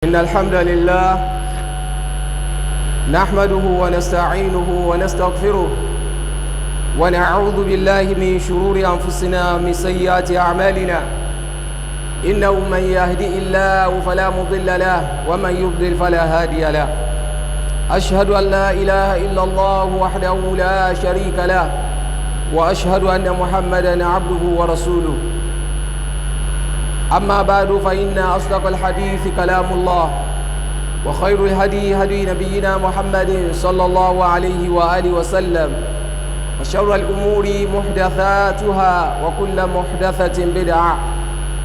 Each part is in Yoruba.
إن الحمد لله نحمده ونستعينه ونستغفره ونعوذ بالله من شرور أنفسنا من سيئات أعمالنا إنه من يهدئ الله فلا مضل له ومن يضلل فلا هادي له أشهد أن لا إله إلا الله وحده لا شريك له وأشهد أن محمدًا عبده ورسوله أما بعد فإن أصدق الحديث كلام الله وخير الهدي هدي نبينا محمد صلى الله عليه وآله وسلم وشر الأمور محدثاتها وكل محدثة بدعة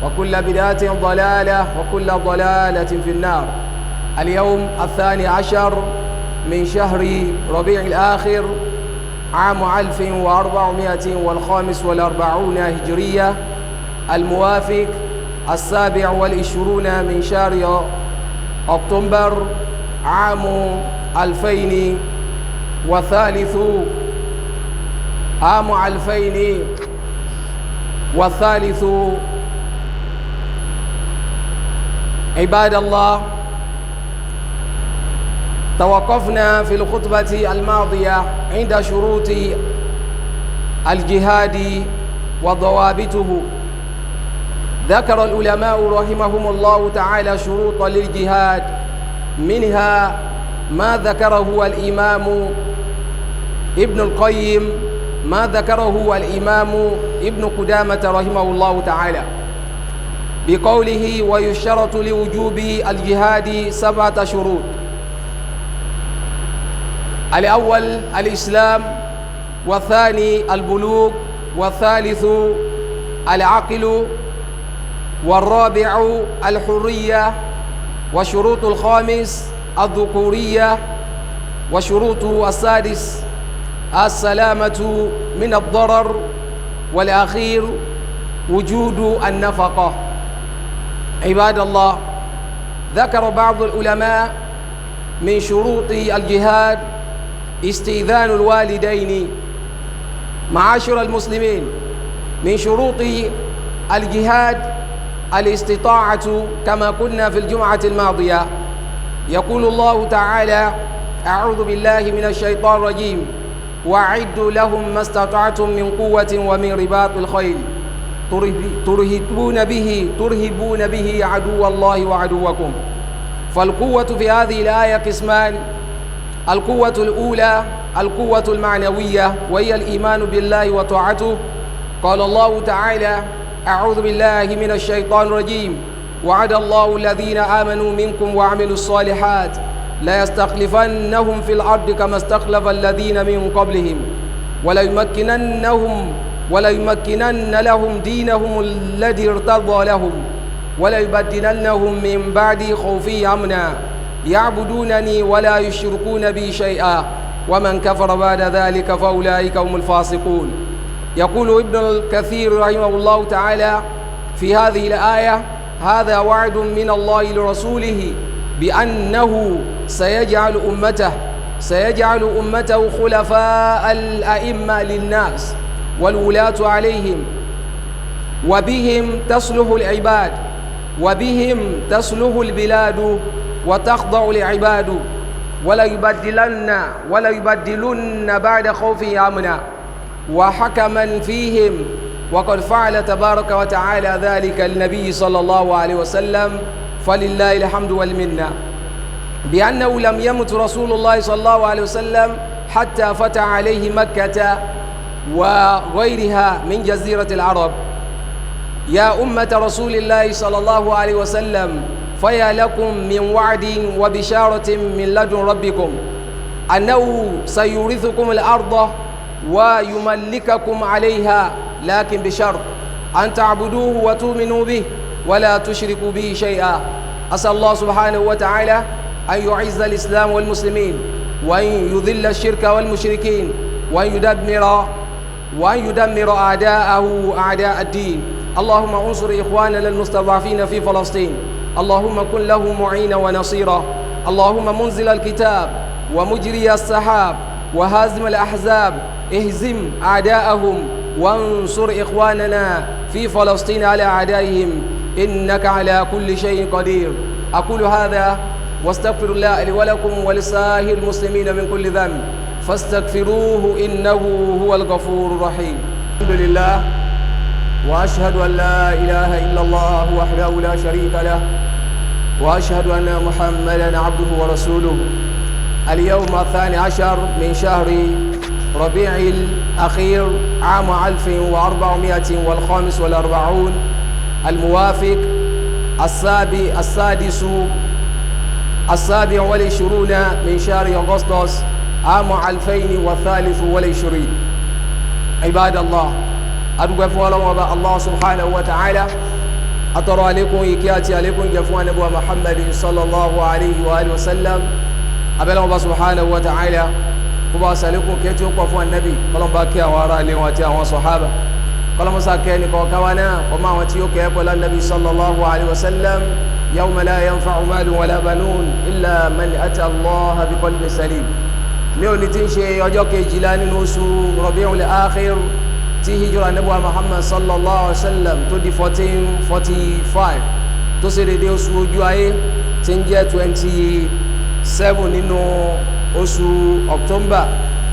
وكل بدعة ضلالة وكل ضلالة في النار. اليوم 12 من شهر ربيع الآخر عام 1445 هجرية الموافق 27 من شهر أكتوبر عام 2003 عباد الله، توقفنا في الخطبة الماضية عند شروط الجهاد وضوابطه. ذكر العلماء رحمهم الله تعالى شروطا للجهاد، منها ما ذكره الإمام ابن القيم، ما ذكره الإمام ابن قدامة رحمه الله تعالى بقوله: ويشترط لوجوب الجهاد 7 شروط. الأول الإسلام، والثاني البلوغ، والثالث العقل، والرابع الحرية، وشروط الخامس الذكورية، وشروط السادس السلامة من الضرر، والأخير وجود النفقة. عباد الله، ذكر بعض العلماء من شروط الجهاد استئذان الوالدين. معاشر المسلمين، من شروط الجهاد الاستطاعة كما قلنا في الجمعة الماضية. يقول الله تعالى: أعوذ بالله من الشيطان الرجيم: وأعدوا لهم ما استطعتم من قوة ومن رباط الخيل ترهبون به عدو الله وعدوكم. فالقوة في هذه الآية قسمان: القوة الأولى القوة المعنوية، وهي الإيمان بالله وطاعته. قال الله تعالى: أعوذ بالله من الشيطان الرجيم: وعد الله الذين آمنوا منكم وعملوا الصالحات لا يستخلفنهم في الأرض كما استخلف الذين من قبلهم وليمكنن لهم دينهم الذي ارتضى لهم وليبدلنهم من بعد خوفهم أمنا يعبدونني ولا يشركون بي شيئا ومن كفر بعد ذلك فأولئك هم الفاسقون. يقول ابن الكثير رحمه الله تعالى في هذه الآية: هذا وعد من الله لرسوله بأنه سيجعل أمته خلفاء الأئمة للناس والولاة عليهم، وبهم تصلح البلاد وتخضع العباد، وليبدلن بعد خوفه أمنا وحكما فيهم. وقد فعل تبارك وتعالى ذلك النبي صلى الله عليه وسلم، فلله الحمد والمنة، بأنه لم يمت رسول الله صلى الله عليه وسلم حتى فتح عليه مكة وغيرها من جزيرة العرب. يا أمة رسول الله صلى الله عليه وسلم، فيا لكم من وعد وبشارة من لدن ربكم أنه سيورثكم الأرض ويملككم عليها، لكن بشرط أن تعبدوه وتؤمنوا به ولا تشركوا به شيئا. أسأل الله سبحانه وتعالى أن يعز الإسلام والمسلمين، وأن يذل الشرك والمشركين، وأن يدمر أعداءه أعداء الدين. اللهم انصر إخواننا المستضعفين في فلسطين، اللهم كن له معينا ونصيرا. اللهم منزل الكتاب ومجري السحاب وهازم الأحزاب، اهزم أعداءهم وانصر إخواننا في فلسطين على أعدائهم، إنك على كل شيء قدير. أقول هذا واستغفر الله لي ولكم ولسائر المسلمين من كل ذنب فاستغفروه إنه هو الغفور الرحيم. الحمد لله وأشهد أن لا إله إلا الله وحده لا شريك له وأشهد أن محمدا عبده ورسوله. اليوم 12 من شهر ربيع الأخير عام 1445 الموافق 27 من شهر أغسطس عام 2023. عباد الله أدعو فوالله الله سبحانه وتعالى أترى عليكم إكياتي عليكم جفوان أبو محمد صلى الله عليه وآله وسلم. أبلغ الله سبحانه وتعالى كما سألكم كيتي وقفوا النبي قلوا باكيا وراء لواتيا وصحابة قلوا مساكيني كوكوانا وما واتيوك يقول النبي صلى الله عليه وسلم يوم لا ينفع مال ولا بنون إلا من أتى الله بقلب سليم. ليوني تنشي يوجوك جلاني نوسو ربيع الآخر tí hijira nabuwa Muhammad sallallahu alaihi wasallam tó di 1445 tó ṣe dédé oṣù ojú ayé tí ń jẹ́ 27 nínú oṣù October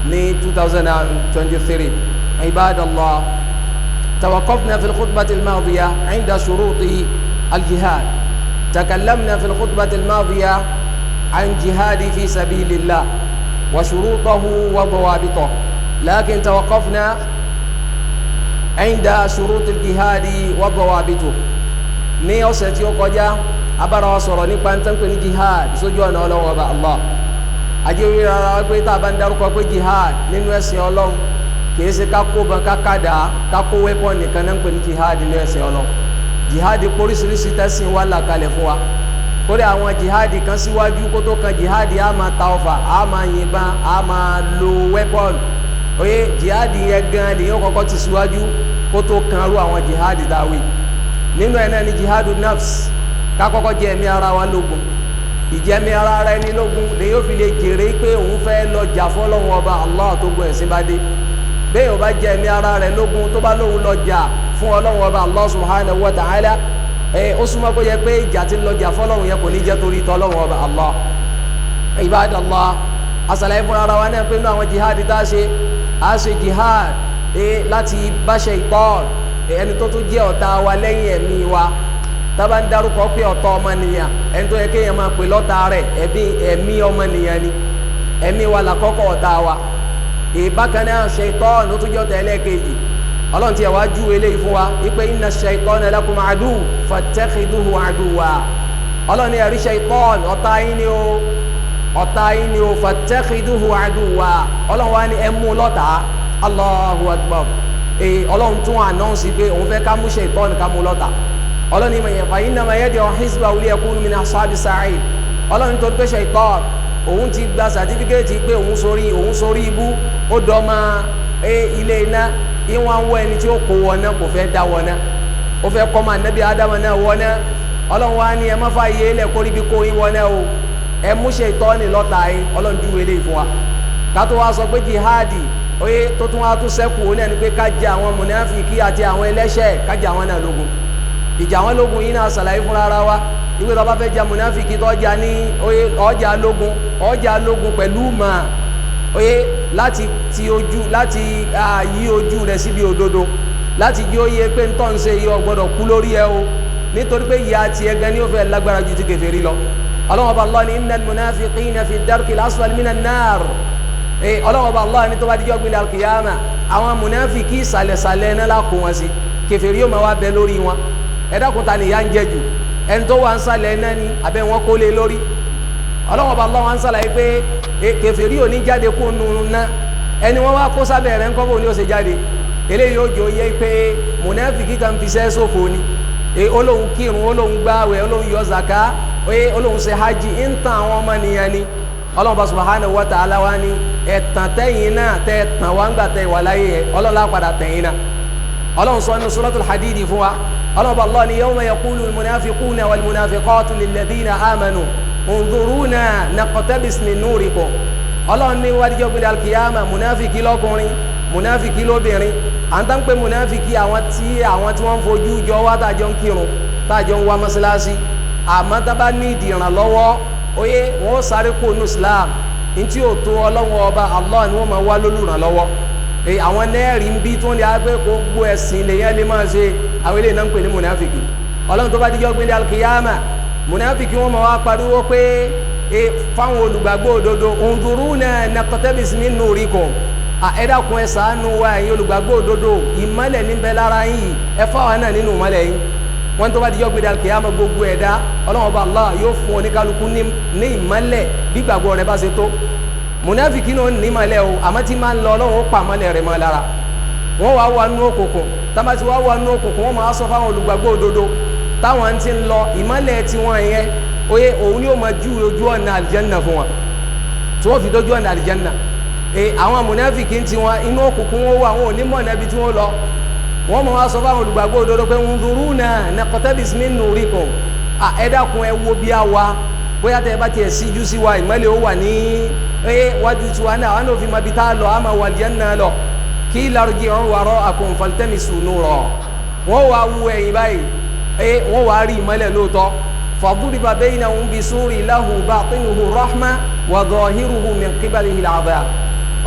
ní 2023. Ibadallah, توقفنا في الخطبة الماضية عند شروط الجهاد. تكلمنا في الخطبة الماضية عن جهاد في سبيل الله وشروطه وضوابطه، لكن توقفنا عند شروط الجهاد وضوابطه. ní ọ̀sẹ̀ tí ó kọjá abára wa sọ̀rọ̀ nípa ń tán pé ní jihad sójú ọ̀nà Ọlọ́run ọba Allah. ajẹ́wé rárá pé tá a bá ń dárúkọ pé jihad nínú ẹ̀sìn Ọlọ́run kìí ṣe kákó ban kákàdá kákó wẹ́pọ̀ nìkan náà ń pè ní jihad nínú ẹ̀sìn Ọlọ́run. jihad póríṣiríṣi tẹ́sìn wà làkalẹ̀ fún wa. kódà àwọn jihad kan síwájú kó tó kan jihad á máa ta ọfà á máa yìnbọn á máa lo wẹ́pọ̀n. oye jihad yẹn gan ni yóò kọ́kọ́ ti síwájú kó tó kan rú àwọn jihad dáwì. nínú ẹ̀ náà ni jihadu nafs, ká kọ́kọ́ jẹ ẹ̀mí ara wa lógun. ìjẹ́mi ara rẹ ní lógun lè yóò fi lè jèrè pé òun fẹ́ lọ jà fọ́lọ́hun ọba Allah tó gbọ́ ẹ̀sìn bá dé. bẹ́ẹ̀ ò bá jẹ ẹ̀mí ara rẹ lógun tó bá lóhun lọ jà fún Ọlọ́hun ọba Allah subhanahu wa ta'ala, ó súnmọ́ kó yẹ pé ìjà tí ń lọ jà fọ́lọ́hun yẹn kò ní jẹ́ torí tọ́lọ́hun ọba Allah. Ibadallah, asàlàyé fún ara wa náà pé nínú àwọn jihad tá a ṣe jihad láti bá Ṣaitan ẹni tó tún jẹ́ ọ̀tá wa lẹ́yìn ẹ̀mí wa. tábà ń dárúkọ pé ọ̀tá ọmọnìyàn ẹni tó yẹ kéèyàn máa pè lọ́tá rẹ̀ ẹ̀mí ọmọnìyàn ni, ẹ̀mí wa làkọ́kọ́ ọ̀tá wa. ìbákan náà Ṣaitan ló tún jẹ́ ọ̀tá ẹlẹ́ẹ̀kejì. Ọlọ́run ti ẹ̀wá ju eléyìí fún wa wípé inna Ṣaitana lakum adu fattakhiduhu aduwa. Ọlọ́run ní ẹ̀rí Ṣaitan ọ̀tá yín ni o fattakhiduhu aduwa. Ọlọ́run wa ní ẹ mú lọ́tá. Allahu akbar. Ọlọ́run tún ànáùnsì pé òun fẹ́ ká mú Ṣaitan ká mú lọ́tá. Ọlọ́run ní fa innama yad'u hizbahu liyakunu min ashabis sa'ir. Ọlọ́run tó pé Ṣaitan òun ti gba sàtífíkẹ́ẹ̀tì pé òun sórí ibú ó dọ́mọ ilé iná. ìwọ̀n wọ ẹni tí ó kó wọná kò fẹ́ dá wọná, ó fẹ́ kọ́ máa nẹ́bí Ádámù náà wọná. Ọlọ́run wa ni ẹ má fà yé lẹ̀ kórí bí kó yín wọná o, ẹ mú Ṣaitọ́nì lọ́tà yín. Ọlọ́run júwe lè fún wa. ká tó wá sọ pé jihadi oye tó tún wá tún sẹ́kù ó náà ni pé ká jẹ àwọn mùnáfíkí àti àwọn ẹlẹ́ṣẹ̀, ká jẹ àwọn náà lógun. ìjà àwọn lógun yìí náà ṣàlàyé fúnra ara wa ìwé tó bá fẹ́ jẹ mùnáfíkí tó jà ní oye ọjà lógun pẹ̀lú màá oye láti yí ojú rẹ̀ síbi òdodo, láti jí ó yẹ pé ń tọ́ ń ṣe yọ gbọ́dọ̀ kú lórí ẹ o, nítorí pé ìyà ti ẹ gan ni ó fẹ́ lágbára ju ti kèfèrí lọ. Ọlọ́hun Ọba Allah ní innal munafiqina fi darkil asfali minan nar. Ọlọ́hun Ọba Allah ní tó bá dijọ́ gbin al-qiyama àwọn mùnáfíkí ìsàlẹ̀sàlẹ̀ náà lákò wọn sí, kèfèrí yóò máa wá bẹ lórí wọn. ẹ dákun ta ni ìyà ń jẹ jù, ẹni tó wà ń sàlẹ̀ náà ni àbẹ́ wọn kó lé lórí. Ọlọ́hun Ọba Allah wọn ń sàlàyé pé kèfèrí ò ní jáde kó nu ná, ẹni wọn wá kó sábẹ́ rẹ̀ ńkọ́ bó ni ó ṣe jáde. eléyìí yóò jọ yẹ pé mùnáfíkí kan fi sẹ́ sófo ni. olóhùn kírun, olóhùn gbáwẹ̀, olóhùn yọ zaka, olóhùn ṣe hajj, ń tan àwọn ọmọ nìyẹn ni. Ọlọ́hun subhanahu wa ta'ala wa ni ẹ̀tàn tẹ́yìn náà tẹ́ tàn wá ń gbà tẹ́ wà láyé yẹn Ọlọ́hun padà tẹ̀yìn náà. Ọlọ́hun sọ nínú suratul hadidi fún wa. Ọlọ́hun Allah ni yawma yaqulu al-munafiquna wal-munafiqatu lilladhina amanu unzuruna naqtabis min nurikum. Ọlọ́hun ní wádìí gbé al-qiyama mùnáfíkí lọ́kùnrin, mùnáfíkí lóbìnrin. à ń tán pé mùnáfíkí àwọn tí wọ́n ń fojú jọ wá tàjọ ń kírun tàjọ ń wá mọ́sálásí àmọ́ tá bá ní ìdìrànlọ́wọ́ oyè wọ́n sáré kó nu Islam ntí o tó ọlọ́wọ́ ọba Allah ni wọ́n máa wá lólùrànlọ́wọ́ àwọn nẹ́ẹ̀rì ń bí tó ń di agbẹ́ gbogbo ẹ̀sìn lèyàn lè máa ṣe àwọn eléyìí náà ń pè ní munafiki ọlọ́run tó bá díjọ́ gbé ní alkiyama munafiki wọ́n máa wá pariwo pé fáwọn olùgbàgbọ́ òdodo unzuruna naqtabis min nurikum ẹ dákun ẹ ṣàánú wa ẹ̀yin olùgbàgbọ́ òdodo ìmọ́lẹ̀ níbẹ̀ lára yín ẹ fáwọn náà nínú ìmọ́lẹ̀ yín wọ́n tó bá dijọ́ gbé alkiyama gbogbo ẹ̀dá ọlọ́run ọba Allah yóò fún oníkálukú ní ìmọ́lẹ̀ bí gbàgbọ́ rẹ bá ṣe tó munafiki náà ní ìmọ́lẹ̀ o àmọ́ tí máa ń lọ ọlọ́run ó pa ìmọ́lẹ̀ rẹ̀ mọ́ lára wọ́n wá wà nú òkùnkùn tábàtí wá wà nú òkùnkùn wọ́n máa sọ fáwọn olùgbàgbọ́ òdodo táwọn ti ń lọ ìmọ́lẹ̀ tí wọ́n yẹn oye òun yóò máa ju ojú ọ̀nà àlìjánná fún wọn tí wọ́n fi dójú ọ̀nà àlìjánná àwọn munafiki ti wọn inú òkùnkùn wọn wà wọn ò ní mọ̀ níbi tí wọ́n lọ wọ́n mọ̀ wá sọ fáwọn olùgbàgbọ́ òdodo pé unzuruna naqtabis min nurikum ẹ dákun ẹ wo bí a wa bóyá tẹ ẹ bá tiẹ̀ síjú sí wa ìmọ́lẹ̀ ó wà ní wájú tiwa náà àwọn òfin máa bi tá a lọ àmà wà àlìjánná lọ qila irji'u wara'akum faltamisu nura wọ́n wá wú ẹ̀yìn báyìí wọ́n wá rí ìmọ́lẹ̀ lóòótọ́ faduriba baynahum bisuri lahu batinuhu rahma wa zahiruhu min qibalihi al'adab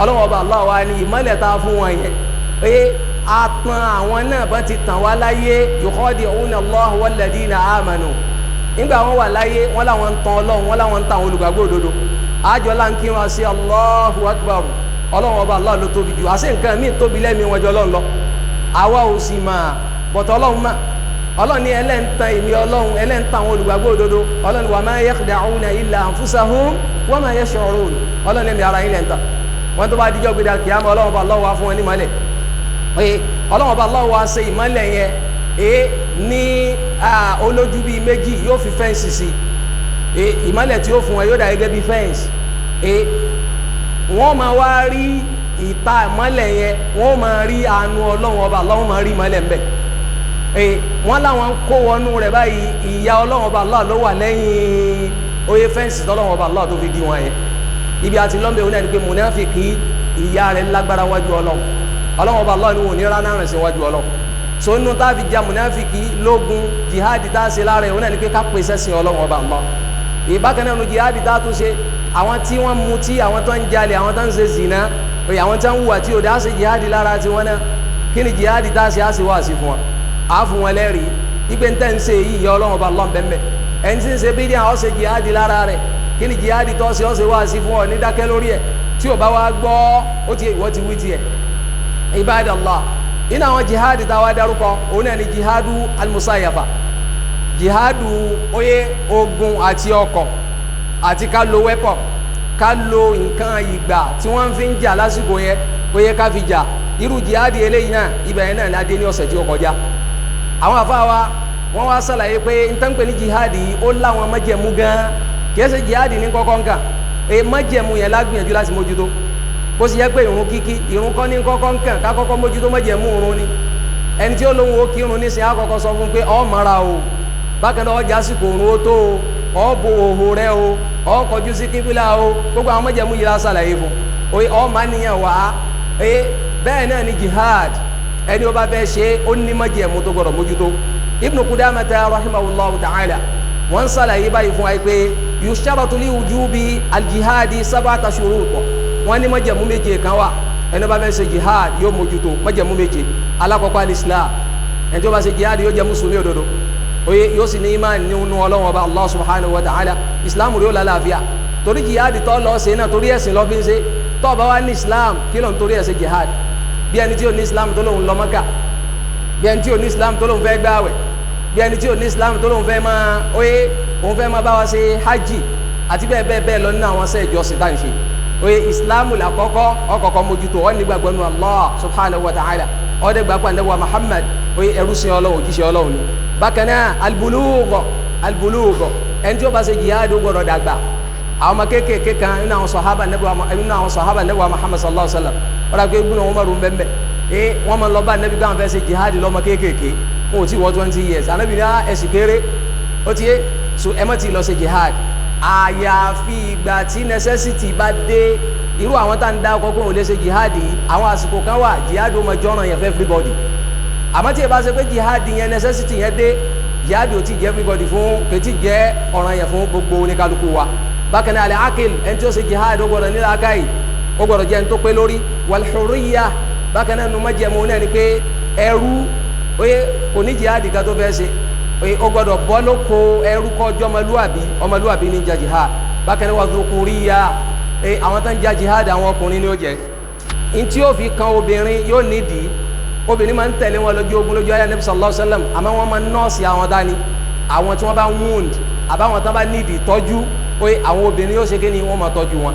ọlọ́wọ́ ọba Allah wa ni ìmọ́lẹ̀ tá a fún wọn yẹn atan àwọn náà bá ti tàn wá láyé yukhadi'una Allah walladina amanu nígbà wọn wà láyé wọn làwọn ń tan Ọlọ́run wọn làwọn ń tan àwọn olùgbàgbọ́ òdodo àjọlá ń kírun sí Allahu akbar Ọlọ́run ọba Allah ló tóbi jù àṣẹ nǹkan míì tóbi lẹ́mìí wọn jọ Ọlọ́run lọ àwa ò sì mà bọ̀tọ̀ Ọlọ́run mà Ọlọ́run ní ẹlẹ́ǹtan èmi Ọlọ́run ẹlẹ́ǹtan àwọn olùgbàgbọ́ òdodo Ọlọ́run wa ma yakhda'una illa anfusahum wa ma yash'urun Ọlọ́run ẹ̀mí ara yín lẹ́ǹtan wọn tó bá dijọ́ gbé dàkí àmọ́ Ọlọ́run ọba Allah wá fún wọn ní mọ́lẹ̀ Ọlọ́run ọba Allah wá ṣe ìmọ́lẹ̀ yẹn ní olójú bíi méjì yóò fi fẹ́ǹsì sí ìmọ́lẹ̀ tí ó fún wọn yóò dà gẹ́gẹ́ bíi fẹ́ǹsì wọ́n máa wá rí ìta ìmọ́lẹ̀ yẹn wọ́n máa rí àánú Ọlọ́run ọba Allah máa rí ìmọ́lẹ̀ ńbẹ̀ wọ́n láwọn ń kó wọnú rẹ̀ báyìí ìyà Ọlọ́run ọba Allah ló wà lẹ́yìn oyè fẹ́ǹsì tọ́lọ́run ọba Allah tó fi di wọn yẹn ibi àti lọ́mbẹ̀ òun náà ni pé munafiki ìyà rẹ̀ lágbára wájú Ọlọ́run ọba Allah ni wọn ò ní rán náà sí wájú Ọlọ́run so nínú tá a fi ja munafiki lógun jihadi tá a ṣe lára ẹ̀ òun náà ni pé ká pèsè sí Ọlọ́run ọba Allah ìbákan náà nu jihadi tá a tún ṣe àwọn tí wọ́n mutí àwọn tó ń jalè àwọn tó ń ṣe zina àwọn tó ń hùwà tí ò dá ṣe jihadi lára tiwọn náà kí ni jihadi tá a ṣe á ṣe wá sí fún wọn á fún wọn lẹ́rìí ìgbé ń tẹ́ ń ṣe yìí yẹ Ọlọ́run ọba Allah bẹ́ẹ̀ ẹni tí ń ṣe bídíà ó ṣe jihadi lára rẹ̀ kí ni jihadi tó ṣe ó ṣe wá sí fún ọ ní dákẹ́ lórí ẹ̀ tí ò bá wá gbọ́ ó ti ìwọ́ ti wí tiẹ̀ ibadallah iná àwọn jihadi tá a wá dárúkọ òun náà ni jihadu almusayafa jihadu oyè ogun àti ọkọ̀ àti ká lo wẹ́pọ̀ ká lo nǹkan ìgbà tí wọ́n fi ń jà lásìkò yẹn oyè ká fi jà irú jihadi eléyìí náà ibẹ̀ yẹn náà ní adé ní ọ̀sẹ̀ tí ó kọjá àwọn afáwa wọ́n wá sàlàyé pé ntánpẹ́ ní jihadi ó láwọn májẹ̀mú gan kìí ṣe jihadi ní kọ́kọ́ nǹkan májẹ̀mú yẹn lágbìyànjú láti mójútó bó sì yẹ pé ìrun kíkí ìrun kọ́ ní kọ́kọ́ nǹkan ká kọ́kọ́ mójútó májẹ̀mú ìrun ni ẹni tí ó lóhun ó kírun nísìnyí á kọ́kọ́ sọ fún pé ọ mara o bákan náà ọjà àsìkò òrùn ó tó o ọ bo òhò rẹ o ọ kọjú sí kíbílà o gbogbo àwọn májẹ̀mú yìí la ṣàlàyé fún ọ máa níyàn wá bẹ́ẹ̀ náà ni jihad ẹni ó bá fẹ́ ṣe ó ní májẹ̀mú tó gbọdọ̀ mójútó Ibn Qudamata rahimahullahu ta'ala wọ́n ṣàlàyé báyìí fún wa pé yushtaratu li wujubi aljihadi sab'ata shurut wọ́n ní májẹ̀mú méje kan wà ẹni ó bá fẹ́ ṣe jihad yóò mójútó májẹ̀mú méje alákọ̀ọ́kọ́ al-islam ẹni tó bá ṣe jihad yóò jẹ́ mùsùlùmí òdodo oye yóò sì ní iman nínú Ọlọ́run ọba Allah subhanahu wa ta'ala islam rí ó lálàáfíà torí jihad tó lọ ṣe náà torí ẹ̀sìn lọ́ fi ń ṣe tó bá wá ní islam kí ló ń torí ẹ̀ ṣe jihad bí ẹni tí ò ní islam tó lóun lọ Mákà bí ẹni tí ò ní islam tó lóun fẹ́ gbààwẹ̀ bí ẹni tí ò ní islam tó lóun fẹ́ máa oye òun fẹ́ máa bá wa ṣe hajj àti bẹ́ẹ̀ bẹ́ẹ̀ bẹ́ẹ̀ lọ nínú àwọn ṣe ìjọsìn tá à ń ṣe oye islamu la ọkọ̀ọ̀kọ̀ mójútó wọn ní gbàgbọ́ nínú Allah subhanahu wa ta'ala ọdẹ gbàgbọ́ àndẹ́wà Muhammad oye ẹrú sí Ọlọ́run òjíṣẹ́ Ọlọ́run ni bákan náà albulugh ẹni tí ó bá ṣe jihad ó gbọdọ̀ dàgbà àwọn ọmọ kéékèèké kan nínú àwọn sọ̀hábà nẹ́bùwà Muhammad sallallahu alaihi wa sallam wọ́n dà pé Ibn Umar bẹ́ẹ̀ wọ́n máa lọ bá nẹ́bí gbàǹ fẹ́ ṣe jihad lọ́mọ kéékèèké wọn ò tí wọ́n 20 years ànábì ní ẹ̀sìn kéré ó ti yé so ẹ má ti lọ ṣe jihad àyàfi ìgbà tí necessity bá dé irú àwọn tá à ń dá ọkọ̀ kó wọn lè ṣe jihad yìí àwọn àsìkò kan wà jihad ó máa jọ́ràn yẹn fẹ́ everybody àmọ́ tí ẹ bá ṣe pé jihad yẹn necessity yẹn dé jihad ò tí jẹ́ everybody fún kò tí jẹ́ ọ̀ràn yẹn fún gbogbo oníkálukú wa bákan náà al-aqil ẹni tí ó ṣe jihad ó gbọ́dọ̀ nílá káyì ó gbọ́dọ̀ jẹ́ ẹni tó pé lórí wal-hurriya bákan náà numá jẹ́ mọ́ náà ni pé ẹrú oye kò ní jihad kan tó fẹ́ ṣe oye ó gbọ́dọ̀ bọ́ lóko ẹrú kọjọ́ ọmọlúwàbí ní jà jihad bákan náà wal-dhukuriya àwọn tó ń jà jihad àwọn ọkùnrin ni ó jẹ́ ntí yóò fi kan obìnrin yóò nídìí obìnrin máa ń tẹ̀lé wọn lójú ogun lójú ayé anabi sallallahu alayhi wa sallam àmọ́ wọ́n máa ń nọ́ọ̀sì àwọn dání àwọn tí wọ́n bá wound àbáwọn tó bá nídìí tọ́jú pé àwọn obìnrin yóò ṣe kí ni wọ́n máa tọ́jú wọn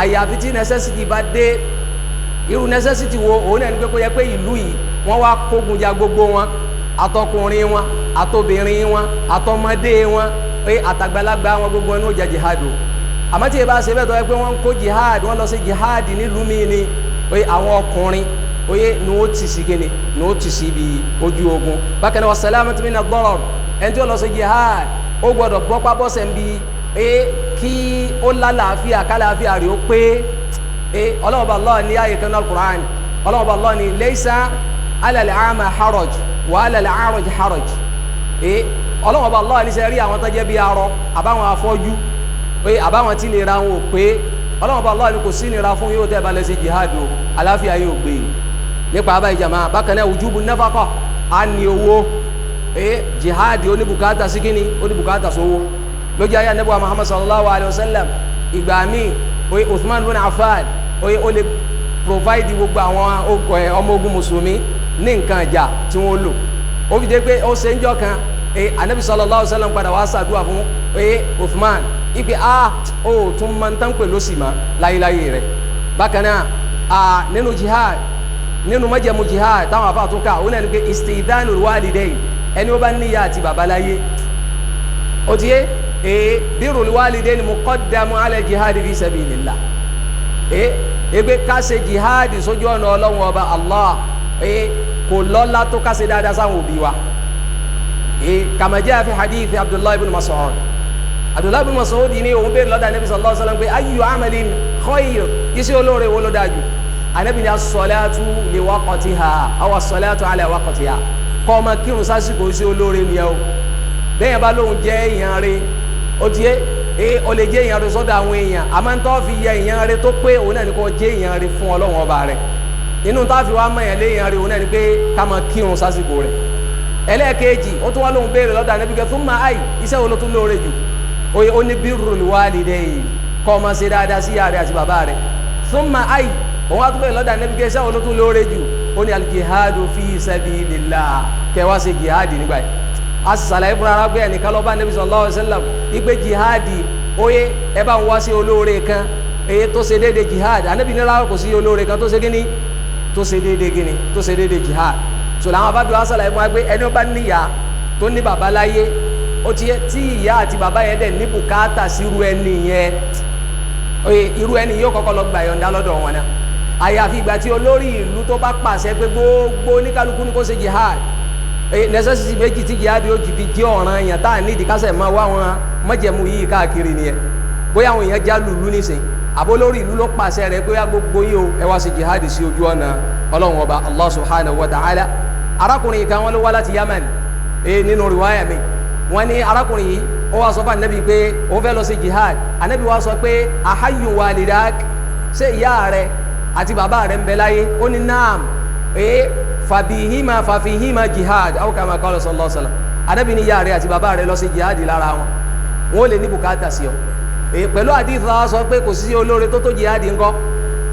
àyàfi tí necessity bá dé irú necessity wo òun náà ní pé kó yẹ pé ìlú yìí wọ́n wá kógun ja gbogbo wọn àtọkùnrin wọn àtobìnrin wọn àtọmọdé wọn àtàgbàlagbà wọn gbogbo wọn ní ó jẹ jihad o àmọ́ tí ẹ bá ṣe bẹ́ẹ̀ tó yẹ pé wọ́n ń kó jihad wọ́n lọ sí jihad nílùú mi ni àwọn ọkùnrin oye ní ó ti sí gẹ́ni ní ó ti sí ibi ojú ogun bákan náà wassalamatu mina ad-darar ẹni tí ó lọ sí jihad ó gbọ́dọ̀ bọ́pá bọ́sẹ̀ ń bi kí ó lálàáfíà kálàáfíà rẹ̀ ó pé ọlọ́wọ́ bá Allah ní ayé kan náà al-Qur'an ọlọ́wọ́ bá Allah ní laysa ala al-a'ma haraj wa ala al-a'raj haraj ọlọ́wọ́ bá Allah ní sẹ́ rí àwọn tó jẹ́ bí arọ àbáwọn afọ́jú àbáwọn tí lè ra wọn ò pé ọlọ́wọ́ bá Allah ní kò sí nira fún yóò tẹ́ balẹ̀ sí jihad o àláfíà yóò gbé nípa abáyé jama bákan náà wujubu nafaqa á ní owó jihad oníbùkátà sí kíni oníbùkátà sówó lójú ayé anabi wa Muhammad sallallahu alayhi wa sallam ìgbà míì Uthman bin Affan ó lè provide gbogbo àwọn ọmọ ogun mùsùlùmí ní nǹkan ìjà tí wọ́n lò ó fi dé pé ó ṣe ń jọ kan anabi sallallahu alayhi wa sallam padà wá ṣàdúrà fún Uthman ipe ó tún máa ń tán pè ló sì má láyéláyé rẹ̀ bákan náà nínú jihad nínú májẹ̀mú jihad táwọn afa tún ká ó náà ní pé istidhanul walidayn ẹni ó bá níyà àti bàbá láyé ó ti yé birrul walidayn muqaddamu ala jihad fi sabilillah ebe ká ṣe jihad sójú ọ̀nà ọlọ́run ọba Allah kò lọ́lá tó ká ṣe dáadáa sáwọn òbí wa kama jaa fi hadith Abdullahi ibn Mas'ud Abdullahi ibn Mas'ud ní òun bèèrè lọ́dọ̀ Ànábì sallallahu alaihi wasallam pé ayyu amalin khayr iṣẹ́ olóore wo ló dájú Ànábì ní as-salatu li waqtiha aw as-salatu ala waqtiha kọ́ ọmọ kírun sásìkò iṣẹ́ olóore ni ẹ o bẹ́ẹ̀ bá lóun jẹ́ èèyàn rẹ̀ ó ti yé o lè jẹ́ èèyàn rẹ̀ sọ́dọ̀ àwọn èèyàn àmọ́ ń tọ́ fi yẹ èèyàn rẹ̀ tó pé òun náà ní kó jẹ́ èèyàn rẹ̀ fún Ọlọ́run ọba rẹ̀ inú tá a fi wá mọ̀ yẹn lé èèyàn rẹ̀ òun náà ní pé ká máa kírun sásìkò rẹ̀ ẹlẹ́ẹ̀kejì ó tún wá lóun béèrè lọ́dọ̀ Ànábì kẹ́ thumma ay iṣẹ́ wo ló tún lóore jù oye ó ní birrul walidayn kọ́ ọmọ ṣe dáadáa sí ìyá rẹ̀ àti bàbá rẹ̀ thumma ay òun wá tún béèrè lọ́dọ̀ Ànábì kẹ́ iṣẹ́ wo ló tún lóore jù ó ní al-jihadu fi sabilillah kẹ́ wá ṣe jihad nígbà yìí a sì ṣàlàyé fúnra ara pé ẹnìkan lọ́ba Ànábì sallallahu alaihi wasallam ìgbé jihadi oye ẹ bá ń wá sí olóore kan èyí tó ṣe déédéé jihad Ànábì ní rárá kò sí olóore kan tó ṣe kíní tó ṣe déédéé kíní tó ṣe déédéé jihad so làwọn abábí wa ṣàlàyé fún wa pé ẹni ó bá níyà tó ní bàbá láyé ó ti yẹ tí ìyá àti bàbá yẹn dẹ̀ ní bùkátà sí irú ẹni yẹn oye irú ẹni yóò kọ́kọ́ lọ gbà yọ̀ǹda lọ́dọ̀ wọn náà àyàfi ìgbà tí olórí ìlú tó bá pàṣẹ pé gbogbo oníkálukú ní kó ṣe jihad necessity méjì tí jihad yóò jì fi jẹ́ ọ̀ràn yẹn tá à ní ìdíkásẹ̀ máa wá wọn májẹ̀mú yìí káàkiri nìyẹn bóyá àwọn èèyàn já lùlú nísìn àbó lórí ìlú ló pàṣẹ rẹ̀ pé gbogbo yìí o ẹ wá ṣe jihad sí ojú ọ̀nà ọlọ́run ọba Allah subhanahu wa ta'ala arákùnrin kan wọn ló wá láti Yemen nínú riwaya mi wọn ní arákùnrin yìí ó wá sọ fún Ànábì pé òun fẹ́ lọ sí jihad Ànábì wá sọ pé ahayyun walidak ṣé ìyá rẹ àti bàbá rẹ ń bẹ láyé ó ní naam fàfihima jihad aw kama qala sallallahu alaihi wasallam Ànábì ní ìyá rẹ àti bàbá rẹ lọ sí jihad lára wọn ó lè ní bùkátà sí ọ pẹ̀lú àdìsí wa sọ pé kò sí olóore tó jihad ńkọ́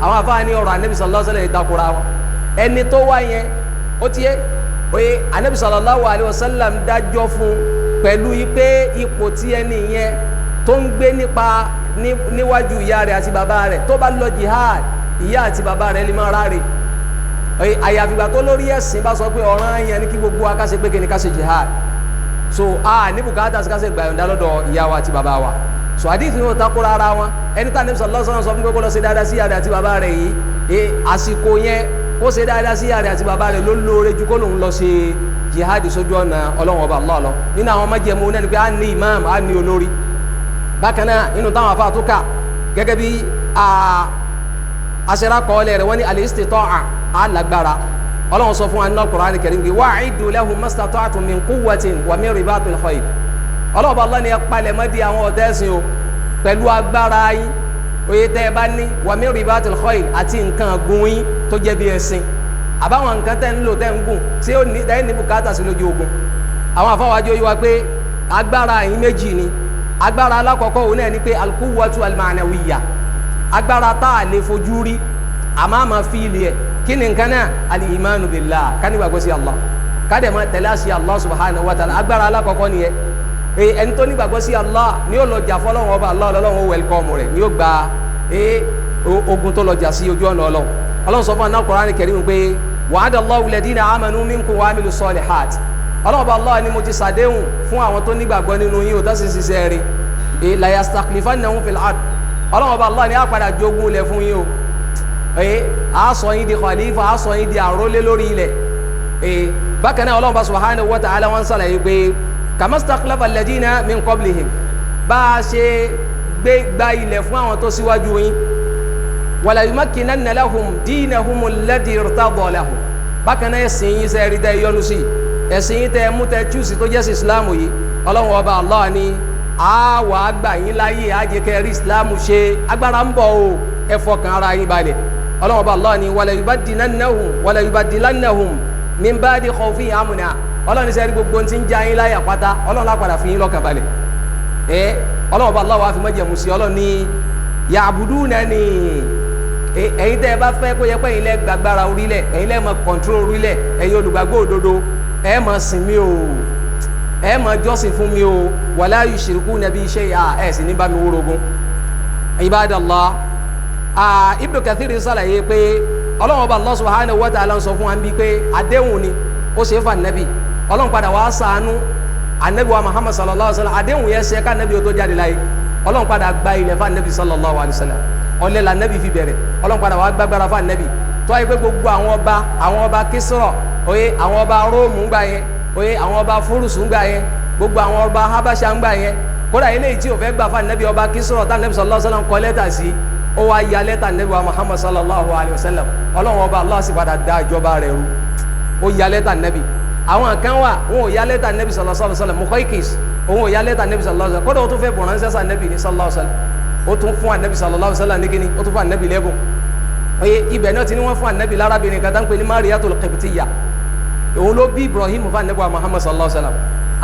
àwọn afáàní ọ̀rọ̀ Ànábì sallallahu alaihi wasallam ìtakùrà wọn ẹni tó wá yẹn ó tiẹ̀ oye Ànábì sallallahu alaihi wasallam dájọ́ fún pẹ̀lú pé ipò tí ẹni yẹn tó ń gbé níwájú ìyá rẹ̀ àti bàbá rẹ̀ tó bá lọ jihad ìyá àti bàbá rẹ̀ lè máa ráre àyàfìgbà tó lórí ẹ̀sìn bá sọ pé ọ̀ràn yẹn ní kí gbogbo wa ká ṣe pé kí ni ká ṣe jihad so ní bùkátà sí ká ṣe gbà yọ̀ǹda lọ́dọ̀ ìyá wa àti bàbá wa so àdìsí yóò takora ara wọn ẹni tá Ànábì sallallahu alaihi wasallam sọ fún pé kó lọ ṣe dáadáa sí ìyá rẹ̀ àti bàbá rẹ̀ yìí àsìkò yẹn ó ṣe dáadáa sí ìyá rẹ̀ àti bàbá rẹ̀ ló lóore ju kó lòun lọ ṣe jihad sójú ọ̀nà ọlọ́run ọba Allah lọ nínú àwọn májẹ̀mú náà ni pé a ní imam a ní olórí bákan náà nínú táwọn afa tó kà gẹ́gẹ́ bí aṣẹ́ra kọ́ọ̀lẹ̀ rẹ̀ wọ́n ní al-istita'a alágbára ọlọ́run sọ fún wa nínú Al-Qur'an Al-Karim pé wa'iddu lahum mastata'tum min quwwatin wa min ribatil khayl ọlọ́run bá lọ́ni ẹ palẹ̀ mọ́ di àwọn ọ̀tá ẹ̀sìn o pẹ̀lú agbára yín oye tẹ́ ẹ bá ní wa min ribatil khayl àti nǹkan gun yín tó jẹ́ bí ẹṣin àbáwọn nǹkan tẹ́ ń lò tẹ́ ń gùn tí ó ní tẹ́ ní bùkátà sí lójú ogun àwọn àfọwájú yìí wá pé agbára yín méjì ni agbára alákọ̀ọ́kọ́ òun náà ni pé al-quwwatu al-ma'nawiyya agbára tá a lè fojú rí àmọ́ àmọ́ fi ilé ẹ̀ kí ni nǹkan náà al-imanu billah kání gbàgbọ́ sí Allah kádẹ̀ máa tẹ̀lé àṣì Allah subhanahu wa ta'ala agbára alákọ̀ọ́kọ́ nìyẹn ẹni tó ní gbàgbọ́ sí Allah ni yóò lọ jà fọlọ́wọ́n ọba Allah ọlọ́run ó wẹ̀lkọ́mù rẹ̀ ni yóò gba ogun tó lọ jà sí ojú ọ̀nà ọlọ́run ọlọ́run sọ fún aná Qur'an Karim pé wa'ada Allahu alladhina amanu minkum wa amilu salihat ọlọ́run ọba Allah ni mo ti sàdéhùn fún àwọn tó ní gbàgbọ́ nínú yín ò tó sì ṣiṣẹ́ rí la yastakhlifannahum fil ard ọlọ́run ọba Allah ni á padà jogún ilẹ̀ fún yín o a sọ yín di khalifa a sọ yín di àrólé lórí ilẹ̀ bákan náà ọlọ́run subhanahu wa ta'ala wọn sàlàyé pé kama stakhlafa alladhina min qablihim bá a ṣe gba ilẹ̀ fún àwọn tó síwájú yín wala yumakkinanna lahum dinahum alladhi irtada lahum bákan náà ẹ̀sìn yín sẹ́ rí tẹ́ yọnu sí ẹ̀sìn yín tẹ́ mú tẹ́ chúùsì tó jẹ́ sí islam yìí ọlọ́run ọba Allah ni a wà á gbà yín láyé àjẹkẹ́ rí islam ṣe agbára ń bọ̀ o ẹ fọkàn ara yín balẹ̀ ọlọ́run ọba Allah ni wala yubaddilannahum min ba'di khawfihim amna ọlọ́run ní sẹ́rí gbogbo ti ń já yín láyà pátá ọlọ́run lápadà fi yín lọ́kàn balẹ̀ ọlọ́run ọba Allah wà fi mọ́jẹ̀mú sí ọlọ́run ní ya'budunani ẹ̀yin tẹ́ ẹ bá fẹ́ kó yẹ pé ẹ̀yin lẹ́ gbàgbára orílẹ̀ ẹ̀yin lẹ́ mọ̀ kọ̀ǹtró orílẹ̀ ẹ̀yin olùgbàgbọ́ òdodo ẹ̀ mọ̀ sìn mí o ẹ̀ mọ̀ jọ́sìn fún mi o wala yushrikuna bi shay'a ẹ̀ sì ní bá mi wórogún ibadallah Ibn Kathir sàlàyé pé ọlọ́run ọba Allah subhanahu wa ta'ala sọ fún wa bí pé àdéhùn ni ó ṣe é fà nẹ́bì ọlọ́run padà wá ṣàánú anabi wa Muhammad sallallahu alaihi wa sallam àdéhùn yẹn ṣe ká nẹ́bì ó tó jáde láyé ọlọ́run padà gba ilẹ̀ fà nẹ́bì sallallahu alaihi wa sallam ọlẹ́ la nẹ́bì fi bẹ̀rẹ̀ ọlọ́run padà wá gbàgbára fà nẹ́bì tó ayé pé gbogbo àwọn ọba Kisra oye àwọn ọba Róòmù ń gbà yẹn oye àwọn ọba Fúrùsù ń gbà yẹn gbogbo àwọn ọba Habasha ń gbà yẹn kódà eléyìí tí ò fẹ́ gbà fà nẹ́bì ọba Kisra tá nẹ́bì sallallahu alaihi wa sallam kọ lẹ́tà sí ó wá ya lẹ́tà nẹ́bì wa Muhammad sallallahu alaihi wa sallam ọlọ́run ọba Allah sì padà dá ìjọba rẹ̀ rú ó ya lẹ́tà nẹ́bì àwọn kan wà wọn ò ya lẹ́tà nẹ́bì sallallahu alaihi wa sallam Muqaykis òun ò ya lẹ́tà nẹ́bì sallallahu alaihi wa sallam kódà ó tún fẹ́ bọ̀ ránṣẹ́ sá nẹ́bì ní sallallahu alaihi wa sallam ó tún fún anabi sallallahu alaihi wa sallam ní kíni ó tún fún anabi lẹ́bùn oye ibẹ̀ náà ti ní wọ́n fún anabi lárábìnrin kan tán pé ní Mariyatul Qibtiyya òun ló bí Ibrahim fún anabi wa Muhammad sallallahu alaihi wa sallam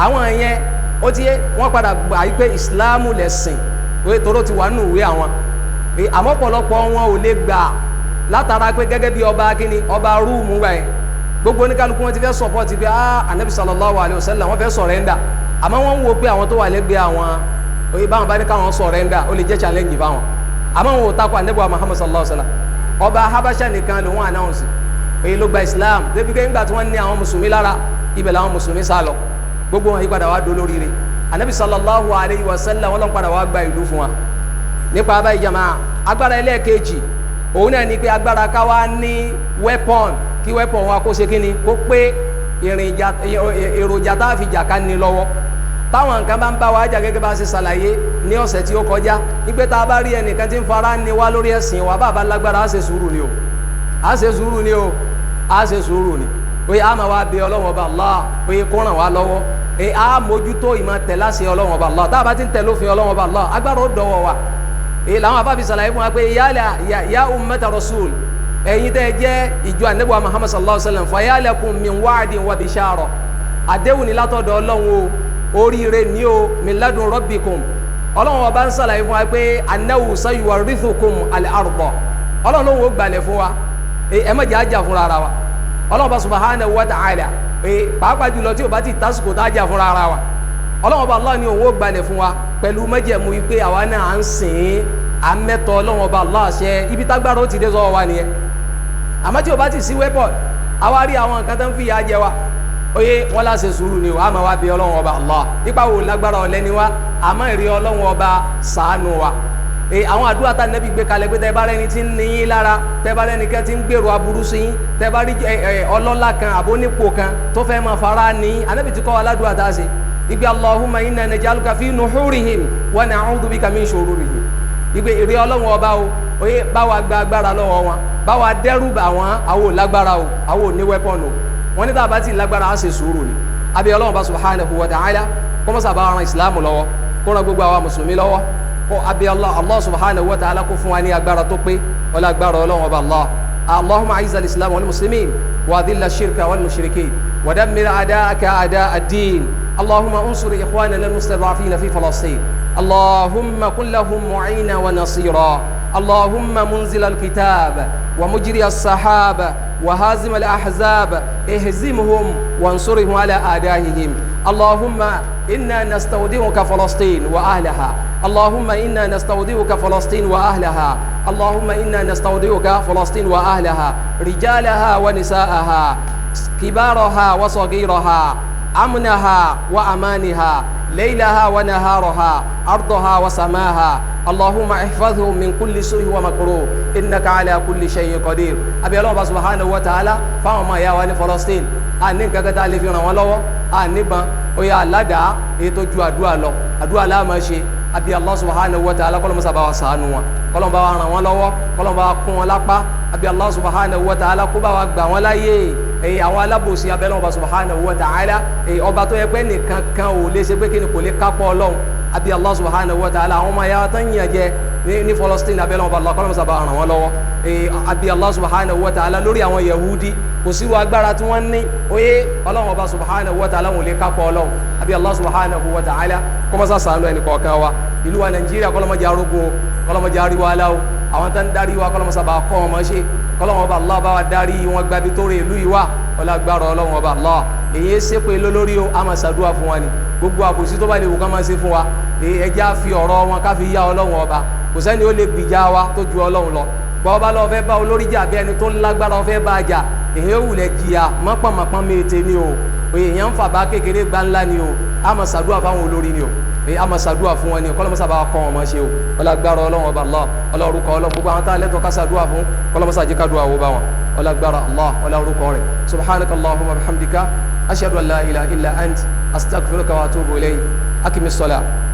àwọn yẹn ó ti yẹ wọ́n padà gbà yí pé ìsìláàmù lẹ̀sìn oye tóró ti wà nù ìwé àwọn àmọ́ pọ̀lọpọ̀ wọn ò lè gbà látara pé gẹ́gẹ́ bí ọba kíni ọba Rúùmù gbà yẹn gbogbo oníkálukú wọn ti fẹ́ sọpọ́tì pé anabi sallallahu alaihi wa sallam wọ́n fẹ́ sọ̀rẹ́ndà àmọ́ wọ́n ń wo pé àwọn tó wà lẹ́gbẹ̀ẹ́ àwọn oye báwọn bá ní káwọn sọ̀rẹ́ndà ó lè jẹ́ challenge báwọn àmọ́ wọn ò takò anabi wa Muhammad sallallahu alaihi wa sallam ọba Habasha nìkan ló wọn announce oye ló gba Islam débi pé nígbà tí wọ́n ní àwọn mùsùlùmí lára ibẹ̀ làwọn mùsùlùmí sá lọ gbogbo wọn yí padà wá dolóríire anabi sallallahu alaihi wa sallam wọn lọ́n padà wá gba ìlú fún wa nípa abáyé jama agbára ẹlẹ́ẹ̀kejì òun náà ni pé agbára ká wá ní weapon kí weapon wa kó ṣe kí ni kó pé èròjà tá a fi jà ká ní lọ́wọ́ táwọn nǹkan bá ń bá wa jà gẹ́gẹ́ bá a ṣe ṣàlàyé ní ọ̀sẹ̀ tí ó kọjá nígbẹ́ tá a bá rí ẹnìkan tí ń fara ní wa lórí ẹ̀sìn wa bàbá lágbára á ṣe sùúrù ni o á ṣe sùúrù ni o á ṣe sùúrù ni oye a máa wá bẹ Ọlọ́run ọba Allah oye kó ràn wá lọ́wọ́ oye a mójútó ìmọ̀ tẹ̀lé àṣẹ Ọlọ́run ọba Allah tá a bá ti ń tẹ̀lé òfin Ọlọ́run ọba Allah agbára ó dọ̀wọ́ wa èyí làwọn afáfi ṣàlàyé fún wa pé ya ummata rasul ẹ̀yin tẹ́ jẹ́ ìjọ Ànábì wa Muhammad sallallahu alaihi wa sallam fayalakum min wa'din wa bishara àdéhùn ni látọ̀dọ̀ Ọlọ́run o oríire ní o min ladun rabbikum Ọlọ́run ọba ń ṣàlàyé fún wa pé annahu sayuwarithukum al-arda Ọlọ́run ló ń wo gbalẹ̀ fún wa ẹ má jẹ́ àjà fúnra ara wa Ọlọ́run bá subhanahu wa ta'ala pàápàá jùlọ tí o bá ti tásìkò tá a jà fúnra ara wa Ọlọ́run ọba Allah ni òun ó gbalẹ̀ fún wa pẹ̀lú májẹ̀mú wípé àwa náà à ń sìn à ń mẹ́tọ́ Ọlọ́run ọba Allah ṣe ibi tágbára ó ti dé sọ́wọ́ wa nìyẹn àmọ́ tí o bá ti sí weapon àwa rí àwọn nǹkan tó ń fi ìyà jẹ wa oye wọn lá ṣe sùúrù ni o àmọ́ wa bí Ọlọ́run ọba Allah nípa wo lágbára ọ̀lẹ́ni wa àmọ́ ìrí Ọlọ́run ọba ṣàánú wa àwọn àdúrà tá nẹ́bí gbé kalẹ̀ pé tẹ́ bá rẹ́ni tí ń ní yín lára tẹ́ bá rẹ́ni kẹ́ tí ń gbèrò aburú sí yín tẹ́ bá rí ọlọ́lá kan àbónípò kan tó fẹ́ máa fara ní Ànábì ti kọ́ wa ládùúgbà tá a ṣe igbe Allahumma inna naj'aluka fi nuhurihim wa na'udhu bika min shururihim igbe ìrí Ọlọ́run ọba o oye bá wa gba agbára lọ́wọ́ wọn báwa dẹ́rù bà wọ́n àwọn ò lágbára o àwọn ò ní wẹ́pọ̀nù wọ́n ní tàbá tí lágbára á ṣe sùúrù ni abẹ́ ọlọ́run bá subhanahu wa ta'ala kó mọ́sá bá ran ìsìláàmù lọ́wọ́ kó ran gbogbo àwọn mùsùlùmí lọ́wọ́ kó abẹ́ Allah subhanahu wa ta'ala kó fún wa ní agbára tó pé wọlé agbára ọlọ́run ọba Allah اللهم اعز الاسلام والمسلمين واذل الشرك والمشركين ودمر اعداءك اعداء الدين اللهم انصر اخواننا المستضعفين في فلسطين اللهم كن لهم معينا ونصيرا اللهم منزل الكتاب ومجري السحاب وهازم الاحزاب اهزمهم وانصرهم على اعدائهم اللهم انا نستودعك فلسطين واهلها اللهم انا نستودعك فلسطين واهلها اللهم انا نستودعك فلسطين واهلها رجالها ونساءها كبارها وصغيرها امنها وامانها ليلها ونهارها ارضها وسماها اللهم احفظهم من كل سوء ومكروه انك على كل شيء قدير ابي الله سبحانه وتعالى فما يا واني فلسطين ani nǹkan tá a lè fi ràn wọ́n lọ́wọ́ àníbọn ó yà ládàá èyí tó ju àdúrà lọ àdúrà la máa ṣe àbí Allah subhanahu wa ta'ala kọ́lọ́mù sábà wà ṣàánú wọn kọ́lọ́mù bá wa ràn wọ́n lọ́wọ́ kọ́lọ́mù bá wa kún wọn lápá àbí Allah subhanahu wa ta'ala kó bá wa gbà wọ́n láyé èyí àwọn alábòsí abẹ́lẹ́ ọba subhanahu wa ta'ala èyí ọba tó yẹ pé nìkan kan ò lè ṣe pé kí ni kò lè kápọ̀ ọlọ́run àbí Allah subhanahu wa ta'ala àwọn ọmọ ya tán yàn jẹ ní Palestine abẹ́lẹ́ ọba Allah kọ́lọ́mù sábà ràn wọ́n lọ́wọ́ àbí Allah subhanahu wa ta'ala lórí àwọn Yahudi kò sí agbára tí wọ́n ní oyé ọlọ́run ọba subhanahu wa ta'ala wọn lè kápọ̀ ọlọ́run àbí Allah subhanahu wa ta'ala kọ́mọ́sá sànú ẹnì kọ̀ọ̀kan wa ìlú wa Nàìjíríà kọ́lọ́mọdé arógun kọ́lọ́mọdé aríwá aláwọ̀ àwọn tán darí wa kọ́lọ́mọsá bá kọ́ wọn ṣe kọ́lọ́mọ ọba Allah bá wa darí wọn gbabi tó rè ìlú yìí wá ọlágbára ọlọ́run ọba Allah èyí ṣe pé lólórí o a máa ṣàdúrà fún wa ni gbogbo àbòsí tó bá lè wù ká máa ṣe fún wa ẹjẹ́ á fi ọ̀rọ̀ wọn ká fi yá ọlọ́run ọba kò sẹ́ni ó lè gbìjà wa tó ju ọlọ́run lọ bọ́ọ̀ bá lọ fẹ́ bá olórí jà bí ẹni tó lágbára fẹ́ bá a jà èyí ó wulẹ̀ jìyà mọ́pọ̀mọ́pọ́n méje ni o èyàn ń fàbá kékeré gbáńlá ni o a máa ṣàdúrà fáwọn olórí ni o a máa ṣàdúrà fún wọn ni o kọ́lọ́mọ́sá bá kọ́ wọn máa ṣe o ọlágbára ọlọ́run ọba Allah ọlọ́rúkọ ọlọ́run gbogbo àwọn tá a lẹ́tọ̀ọ́ ká ṣàdúrà fún kọ́lọ́mọ́sá jẹ́ ká dùn àwọ̀ bá wọn ọlágbára Allah ọlọ́rúkọ rẹ̀ subhanaka Allahumma bihamdika ashhadu an la ilaha illa ant astaghfiruka wa atubu ilayk akimis salat.